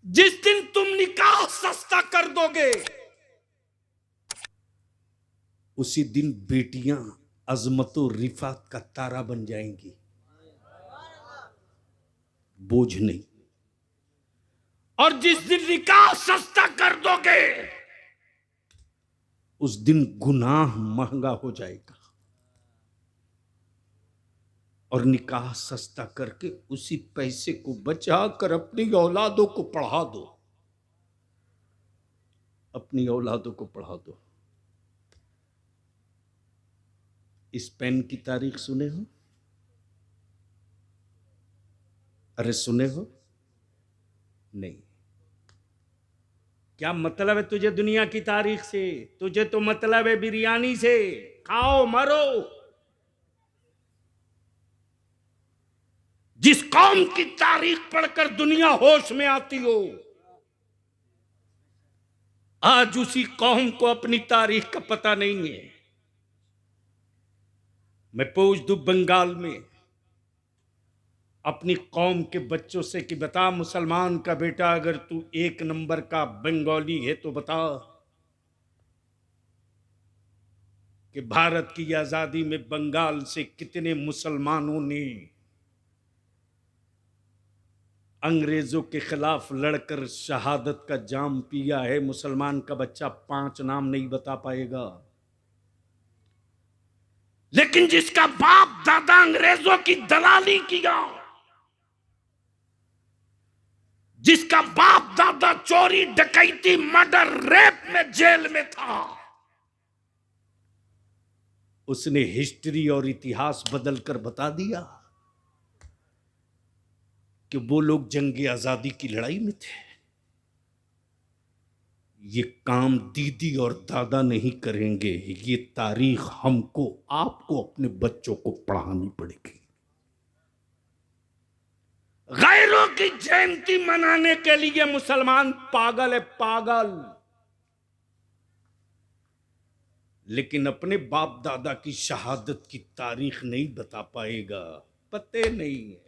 जिस दिन तुम निकाह सस्ता कर दोगे, उसी दिन बेटियां अजमत और रिफात का तारा बन जाएंगी, बोझ नहीं। और जिस दिन निकाह सस्ता कर दोगे, उस दिन गुनाह महंगा हो जाएगा। और निकाह सस्ता करके उसी पैसे को बचाकर अपनी औलादों को पढ़ा दो, अपनी औलादों को पढ़ा दो। इस पेन की तारीख सुने हो? अरे सुने हो? नहीं। क्या मतलब है तुझे दुनिया की तारीख से? तुझे तो मतलब है बिरयानी से, खाओ मरो। जिस कौम की तारीख पढ़कर दुनिया होश में आती हो, आज उसी कौम को अपनी तारीख का पता नहीं है। मैं पूछ दूं बंगाल में अपनी कौम के बच्चों से कि बता मुसलमान का बेटा, अगर तू एक नंबर का बंगाली है तो बता कि भारत की आजादी में बंगाल से कितने मुसलमानों ने अंग्रेजों के खिलाफ लड़कर शहादत का जाम पिया है। मुसलमान का बच्चा 5 नाम नहीं बता पाएगा। लेकिन जिसका बाप दादा अंग्रेजों की दलाली किया, जिसका बाप दादा चोरी डकैती मर्डर रेप में जेल में था, उसने हिस्ट्री और इतिहास बदलकर बता दिया कि वो लोग जंग आजादी की लड़ाई में थे। ये काम दीदी और दादा नहीं करेंगे, ये तारीख हमको आपको अपने बच्चों को पढ़ानी पड़ेगी। गैरों की जयंती मनाने के लिए मुसलमान पागल है, पागल। लेकिन अपने बाप दादा की शहादत की तारीख नहीं बता पाएगा, पते नहीं है।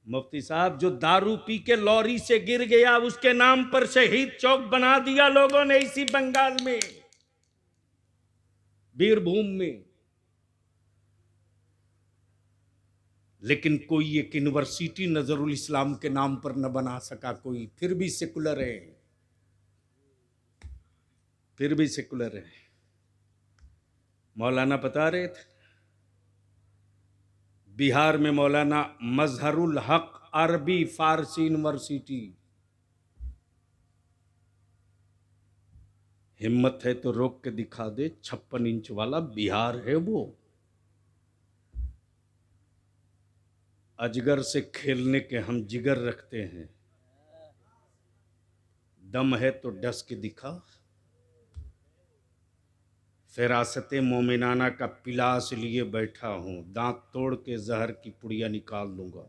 मुफ्ती साहब जो दारू पी के लॉरी से गिर गया, उसके नाम पर शहीद चौक बना दिया लोगों ने इसी बंगाल में, बीरभूम में। लेकिन कोई एक यूनिवर्सिटी नजरुल इस्लाम के नाम पर न बना सका कोई, फिर भी सेकुलर है, फिर भी सेकुलर है। मौलाना बता रहे थे बिहार में मौलाना मजहरुल हक अरबी फारसी यूनिवर्सिटी, हिम्मत है तो रोक के दिखा दे, 56 इंच वाला बिहार है वो। अजगर से खेलने के हम जिगर रखते हैं, दम है तो डस के दिखा। फिरासते मोमिनाना का पिलास लिए बैठा हूं, दांत तोड़ के जहर की पुड़िया निकाल दूंगा।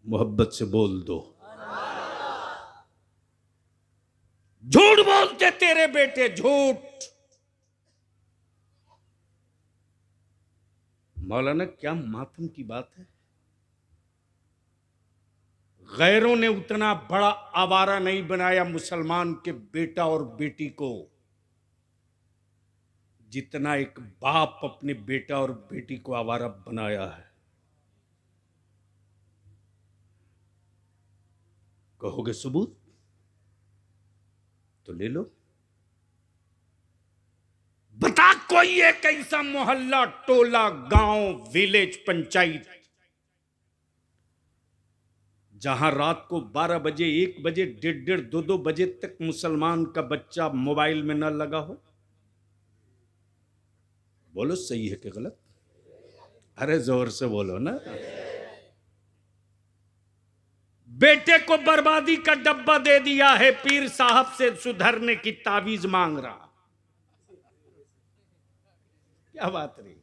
मोहब्बत से बोल दो। झूठ बोलते तेरे बेटे, झूठ। मौलाना क्या मातम की बात है। गैरों ने उतना बड़ा आवारा नहीं बनाया मुसलमान के बेटा और बेटी को, जितना एक बाप अपने बेटा और बेटी को आवारा बनाया है। कहोगे सबूत तो ले लो। बता कोई एक ऐसा मोहल्ला, टोला, गांव, विलेज, पंचायत जहां रात को 12 बजे, 1 बजे, 1:30, 2 बजे तक मुसलमान का बच्चा मोबाइल में न लगा हो। बोलो सही है कि गलत? अरे जोर से बोलो ना। बेटे को बर्बादी का डब्बा दे दिया है, पीर साहब से सुधरने की तावीज मांग रहा। क्या बात रही।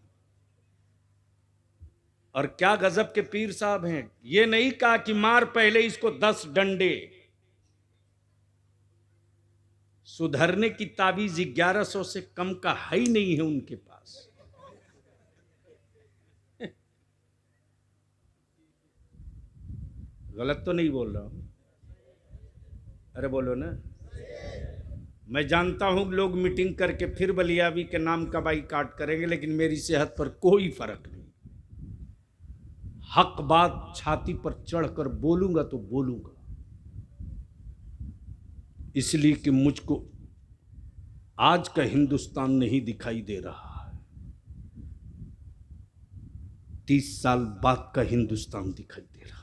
और क्या गजब के पीर साहब हैं। ये नहीं कहा कि मार पहले इसको 10 डंडे। सुधरने की तावीज 1100 से कम का है ही नहीं है उनके पास। गलत तो नहीं बोल रहा हूं? अरे बोलो ना। मैं जानता हूं लोग मीटिंग करके फिर बलियावी के नाम का बाइकाट करेंगे, लेकिन मेरी सेहत पर कोई फर्क नहीं। हक बात छाती पर चढ़कर बोलूंगा तो बोलूंगा, इसलिए कि मुझको आज का हिंदुस्तान नहीं दिखाई दे रहा है, 30 साल बाद का हिंदुस्तान दिखाई दे रहा।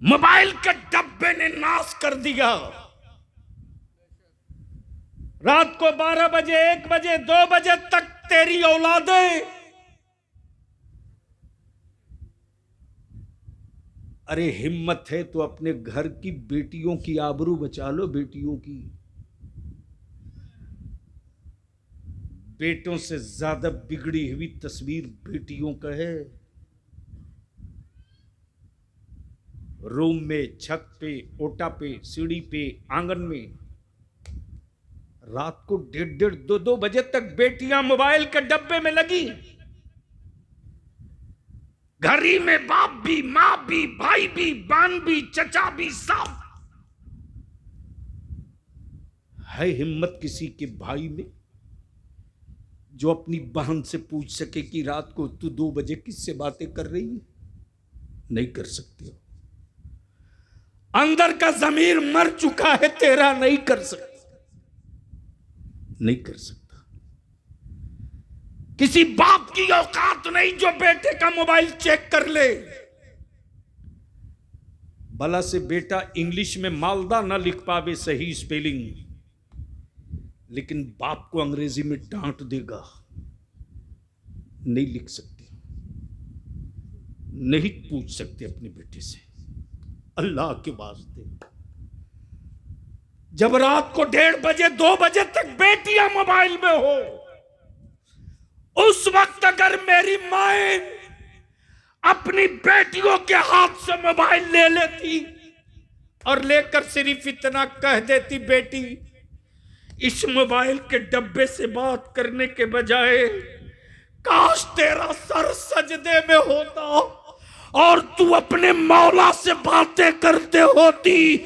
मोबाइल के डब्बे ने नाश कर दिया। रात को 12 बजे, 1 बजे, 2 बजे तक तेरी औलादें, अरे हिम्मत है तो अपने घर की बेटियों की आबरू बचा लो। बेटियों की, बेटों से ज्यादा बिगड़ी हुई तस्वीर बेटियों का है। रूम में, छत पे, ओटा पे, सीढ़ी पे, आंगन में रात को 1:30, 2 बजे तक बेटियां मोबाइल के डब्बे में लगी। घरी में बाप भी, मां भी, भाई भी, बहन भी, चचा भी, सब है। हिम्मत किसी के भाई में जो अपनी बहन से पूछ सके कि रात को तू 2 बजे किससे बातें कर रही है? नहीं कर सकते हो। अंदर का जमीर मर चुका है तेरा, नहीं कर सकता, नहीं कर सकता। किसी बाप की औकात नहीं जो बेटे का मोबाइल चेक कर ले। भला से बेटा इंग्लिश में मालदा ना लिख पावे सही स्पेलिंग, लेकिन बाप को अंग्रेजी में डांट देगा, नहीं लिख सकते, नहीं पूछ सकते अपने बेटे से। अल्लाह के वास्ते, जब रात को 1:30 बजे, 2 बजे तक बेटियां मोबाइल में हो, उस वक्त अगर मेरी मां अपनी बेटियों के हाथ से मोबाइल ले लेती और लेकर सिर्फ इतना कह देती, बेटी इस मोबाइल के डब्बे से बात करने के बजाय काश तेरा सर सजदे में होता और तू अपने मौला से बातें करते होती,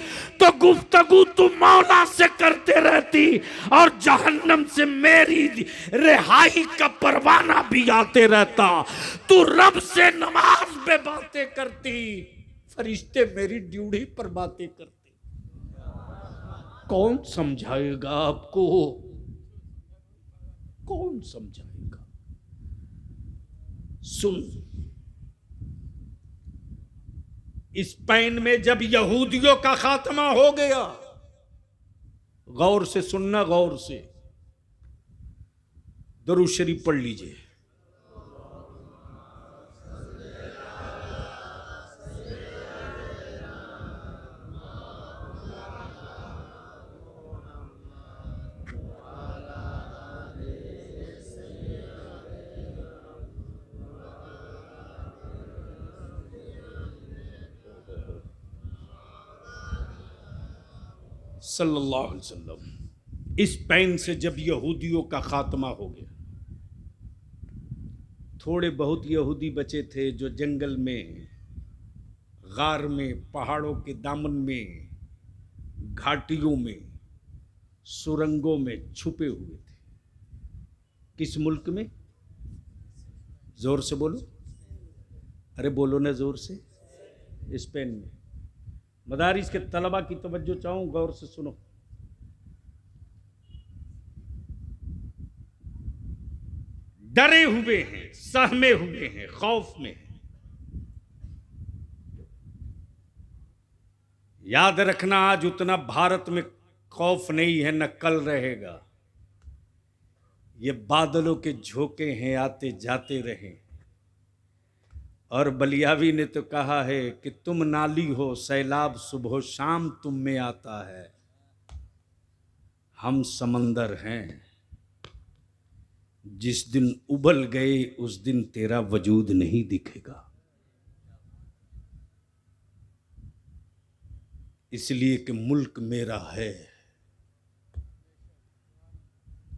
तो गुफ्तगू तू मौला से करते रहती और जहन्नम से मेरी रिहाई का परवाना भी आते रहता। तू रब से नमाज में बातें करती, फरिश्ते मेरी ड्यूटी पर बातें करते। कौन समझाएगा आपको? कौन समझाएगा? सुन, स्पेन में जब यहूदियों का खात्मा हो गया, गौर से सुनना, गौर से दरूद शरीफ पढ़ लीजिए। सल्लल्लाहु अलैहि वसल्लम। स्पेन से जब यहूदियों का खात्मा हो गया, थोड़े बहुत यहूदी बचे थे जो जंगल में, गार में, पहाड़ों के दामन में, घाटियों में, सुरंगों में छुपे हुए थे। किस मुल्क में? जोर से बोलो, अरे बोलो ना जोर से। स्पेन में। मदारिस के तलबा की तवज्जो चाहूं, गौर से सुनो। डरे हुए हैं, सहमे हुए हैं, खौफ में हैं। याद रखना, आज उतना भारत में खौफ नहीं है, न कल रहेगा। ये बादलों के झोंके हैं, आते जाते रहे। और बलियावी ने तो कहा है कि तुम नाली हो, सैलाब सुबह शाम तुम में आता है। हम समंदर हैं, जिस दिन उबल गए उस दिन तेरा वजूद नहीं दिखेगा। इसलिए कि मुल्क मेरा है।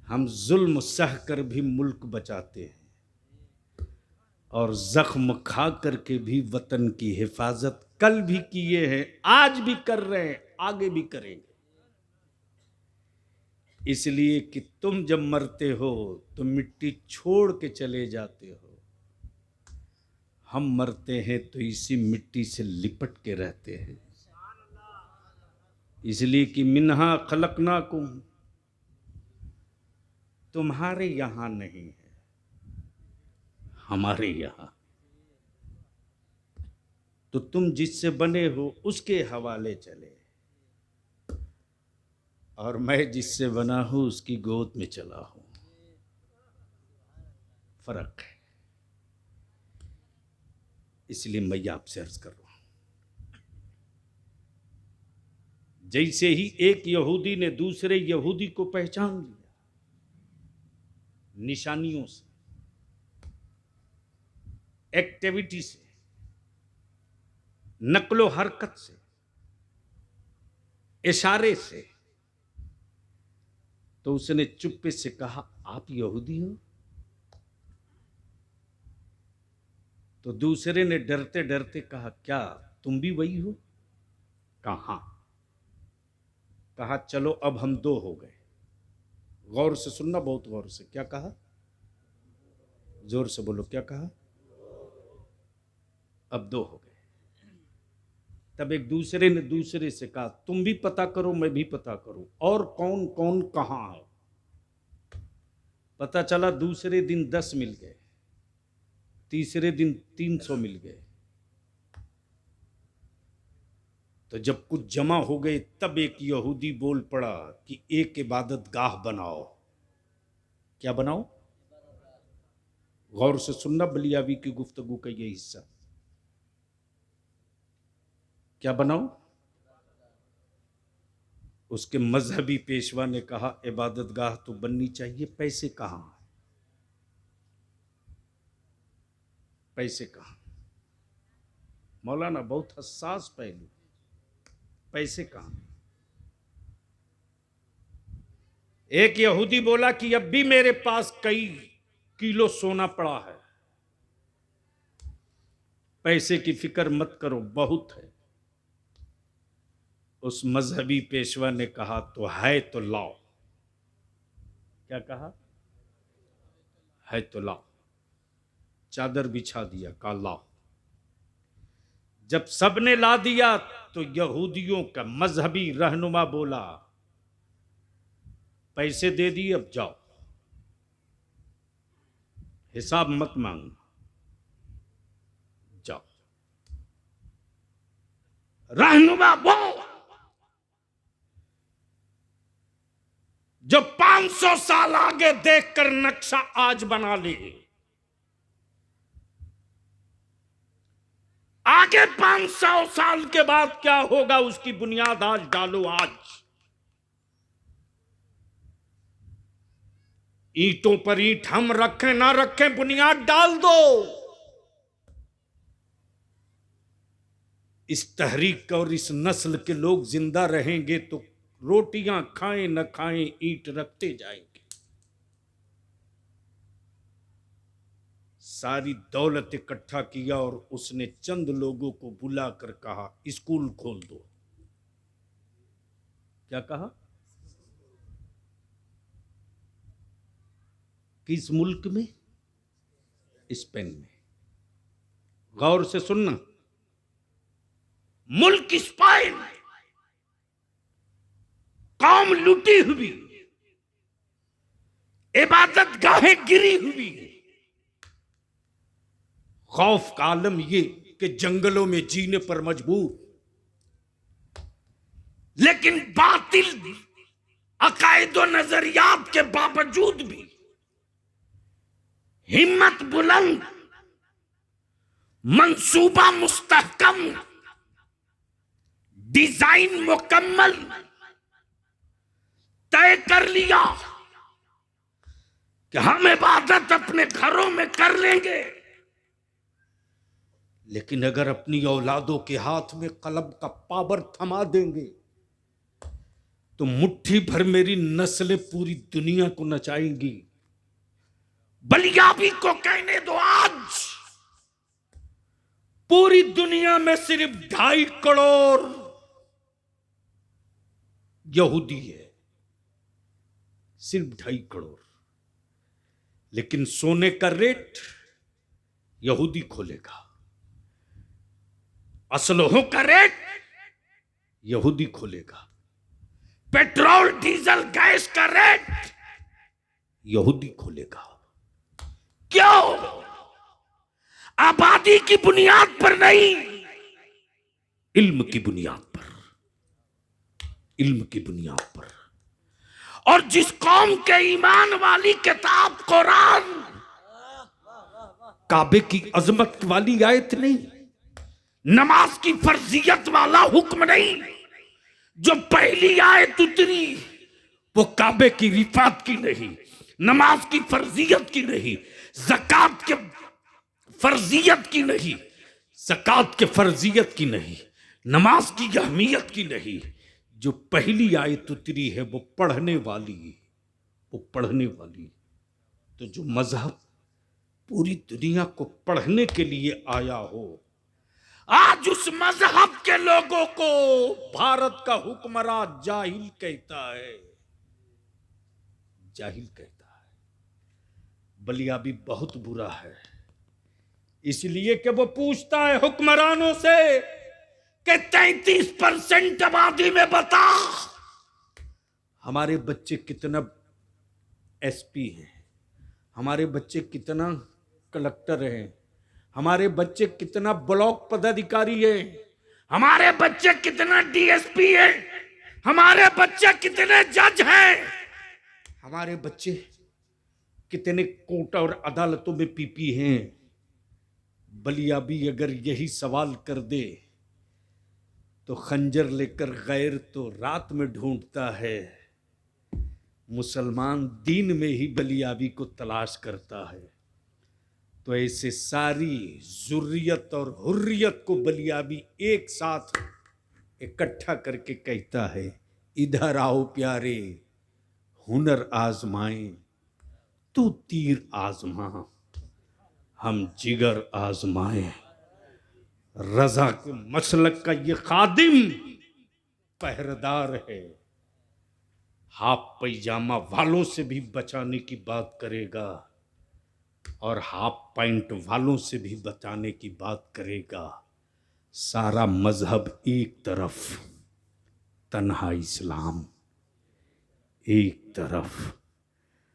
हम जुल्म सह कर भी मुल्क बचाते हैं। और जख्म खा करके भी वतन की हिफाजत कल भी किए हैं, आज भी कर रहे हैं, आगे भी करेंगे। इसलिए कि तुम जब मरते हो तो मिट्टी छोड़ के चले जाते हो, हम मरते हैं तो इसी मिट्टी से लिपट के रहते हैं। इसलिए कि मिन्हा खलकनाकुम, तुम्हारे यहां नहीं है, हमारे यहां। तो तुम जिससे बने हो उसके हवाले चले, और मैं जिससे बना हूं उसकी गोद में चला हूं। फर्क है। इसलिए मैं आपसे अर्ज कर रहा हूं, जैसे ही एक यहूदी ने दूसरे यहूदी को पहचान लिया निशानियों से, एक्टिविटी से, नकलो हरकत से, इशारे से, तो उसने चुप्पे से कहा, आप यहूदी हो? तो दूसरे ने डरते डरते कहा, क्या तुम भी वही हो? कहा, कहा चलो अब हम दो हो गए। गौर से सुनना, बहुत गौर से। क्या कहा? जोर से बोलो, क्या कहा? अब दो हो गए। तब एक दूसरे ने दूसरे से कहा, तुम भी पता करो, मैं भी पता करूं, और कौन कौन कहां है। पता चला दूसरे दिन 10 मिल गए, तीसरे दिन 300 मिल गए। तो जब कुछ जमा हो गए तब एक यहूदी बोल पड़ा कि एक इबादत गाह बनाओ। क्या बनाओ? गौर से सुनना, बलियावी की गुफ्तगू का ये हिस्सा। क्या बनाओ? उसके मजहबी पेशवा ने कहा, इबादत गाह तो बननी चाहिए, पैसे कहां हैं? पैसे कहां? मौलाना बहुत हसास पहलू, पैसे कहां? एक यहूदी बोला कि अब भी मेरे पास कई किलो सोना पड़ा है, पैसे की फिक्र मत करो, बहुत है। उस मजहबी पेशवा ने कहा, तो है तो लाओ। क्या कहा? है तो लाओ। चादर बिछा दिया, कहा लाओ। जब सबने ला दिया तो यहूदियों का मजहबी रहनुमा बोला, पैसे दे दिए, अब जाओ, हिसाब मत मांगना, जाओ। रहनुमा वो जो 500 साल आगे देखकर नक्शा आज बना ले, आगे 500 साल के बाद क्या होगा उसकी बुनियाद आज डालो। आज ईंटों पर ईंट हम रखें ना रखें, बुनियाद डाल दो। इस तहरीक और इस नस्ल के लोग जिंदा रहेंगे तो रोटियां खाएं न खाएं, ईंट रखते जाएंगे। सारी दौलत इकट्ठा किया और उसने चंद लोगों को बुलाकर कहा, स्कूल खोल दो। क्या कहा? किस मुल्क में? स्पेन में। गौर से सुनना, मुल्क स्पेन, कौम लूटी हुई, इबादत गाहें गिरी हुई। खौफ का आलम ये कि जंगलों में जीने पर मजबूर, लेकिन बातिल अकायद और नजरियात के बावजूद भी हिम्मत बुलंद, मंसूबा मुस्तहकम, डिजाइन मुकम्मल, तय कर लिया कि हम इबादत अपने घरों में कर लेंगे, लेकिन अगर अपनी औलादों के हाथ में कलम का पावर थमा देंगे तो मुट्ठी भर मेरी नस्लें पूरी दुनिया को नचाएंगी। बलियाबी को कहने दो, आज पूरी दुनिया में सिर्फ 2.5 करोड़ यहूदी है, सिर्फ 2.5 करोड़। लेकिन सोने का रेट यहूदी खोलेगा, असलहों का रेट यहूदी खोलेगा, पेट्रोल डीजल गैस का रेट यहूदी खोलेगा। क्यों? आबादी की बुनियाद पर नहीं, इल्म की बुनियाद पर, इल्म की बुनियाद पर। और जिस कौम के ईमान वाली किताब कुरान, काबे की अजमत वाली आयत नहीं, नमाज की फर्जियत वाला हुक्म नहीं, जो पहली आयत उतरी वो काबे की रिफात की नहीं, नमाज की फर्जियत की नहीं, ज़कात के फर्जियत की नहीं, ज़कात के फर्जियत की नहीं, नमाज की अहमियत की नहीं। जो पहली आयत उतरी है वो पढ़ने वाली, वो पढ़ने वाली। तो जो मजहब पूरी दुनिया को पढ़ने के लिए आया हो, आज उस मजहब के लोगों को भारत का हुक्मरान जाहिल कहता है, जाहिल कहता है। बलियाबी बहुत बुरा है, इसलिए कि वो पूछता है हुक्मरानों से कि 33% आबादी में बता हमारे बच्चे कितना एसपी हैं, हमारे बच्चे कितना कलेक्टर हैं, हमारे बच्चे कितना ब्लॉक पदाधिकारी है, हमारे बच्चे कितना डीएसपी है, हमारे बच्चे कितने जज हैं, हमारे बच्चे कितने कोर्ट और अदालतों में पीपी हैं। बलियाबी अगर यही सवाल कर दे तो खंजर लेकर गैर तो रात में ढूंढता है, मुसलमान दीन में ही बलियाबी को तलाश करता है। तो ऐसे सारी जुर्रियत और हुर्रियत को बलियाबी एक साथ इकट्ठा करके कहता है, इधर आओ प्यारे, हुनर आजमाएं, तू तीर आजमा, हम जिगर आजमाएं। रजा के मसलक का ये खादिम पहरेदार है, हाफ पैजामा वालों से भी बचाने की बात करेगा और हाफ पैंट वालों से भी बचाने की बात करेगा। सारा मजहब एक तरफ, तन्हा इस्लाम एक तरफ,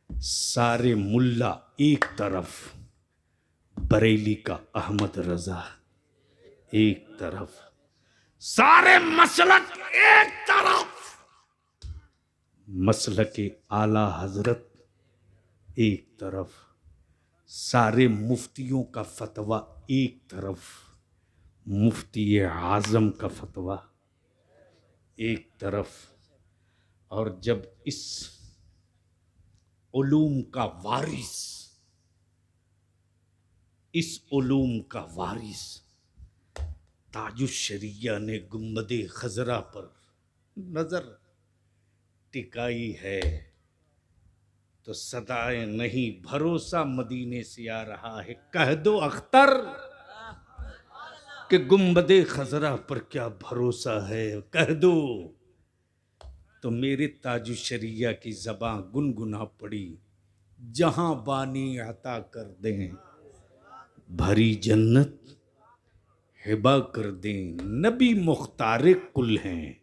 सारे मुल्ला एक तरफ, बरेली का अहमद रजा एक तरफ, सारे मसलक एक तरफ, मसलक आला हजरत एक तरफ, सारे मुफ्तियों का फतवा एक तरफ, मुफ्ती आज़म का फतवा एक तरफ। और जब इस उलूम का वारिस, इस उलूम का वारिस ताजुश्शरिया ने गुंबदे खजरा पर नजर टिकाई है, तो सदाए नहीं भरोसा मदीने से आ रहा है। कह दो अख्तर कि गुंबदे खजरा पर क्या भरोसा है, कह दो। तो मेरे ताजुश्शरिया की ज़बां गुनगुना पड़ी, जहां बानी अता कर दें, भरी जन्नत हिबा कर दें। नबी मुख्तार कुल हैं,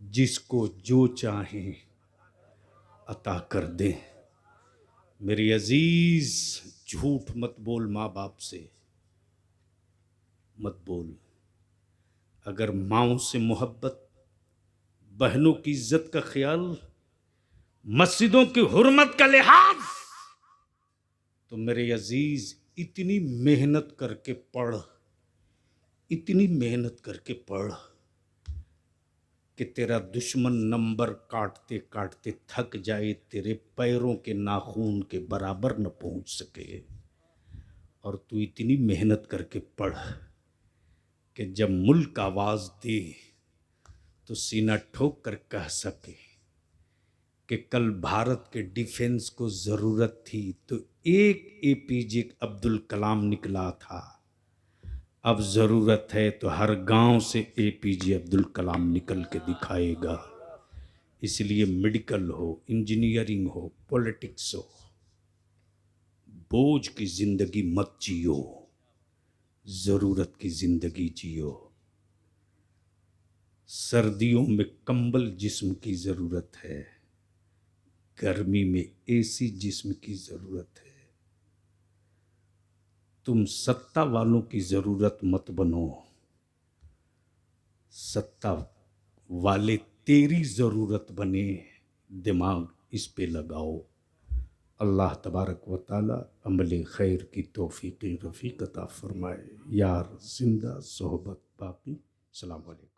जिसको जो चाहें अता कर दें। मेरे अजीज, झूठ मत बोल माँ बाप से, मत बोल। अगर माँओं से मोहब्बत, बहनों की इज्जत का ख्याल, मस्जिदों की हुर्मत का लिहाज, तो मेरे अजीज इतनी मेहनत करके पढ़, इतनी मेहनत करके पढ़ कि तेरा दुश्मन नंबर काटते काटते थक जाए, तेरे पैरों के नाखून के बराबर न पहुंच सके। और तू इतनी मेहनत करके पढ़ कि जब मुल्क आवाज़ दे तो सीना ठोक कर कह सके कि कल भारत के डिफेंस को ज़रूरत थी तो एक एपीजे अब्दुल कलाम निकला था, अब ज़रूरत है तो हर गांव से APJ अब्दुल कलाम निकल के दिखाएगा। इसलिए मेडिकल हो, इंजीनियरिंग हो, पॉलिटिक्स हो, बोझ की ज़िंदगी मत जियो, ज़रूरत की ज़िंदगी जियो। सर्दियों में कंबल जिस्म की ज़रूरत है, गर्मी में AC जिस्म की ज़रूरत है। तुम सत्ता वालों की ज़रूरत मत बनो, सत्ता वाले तेरी ज़रूरत बने। दिमाग इस पे लगाओ। अल्लाह तबारक व ताला अमल खैर की तौफीक रफ़ीक अता फरमाए। यार जिंदा सोहबत बाकी। सलाम अलैकुम।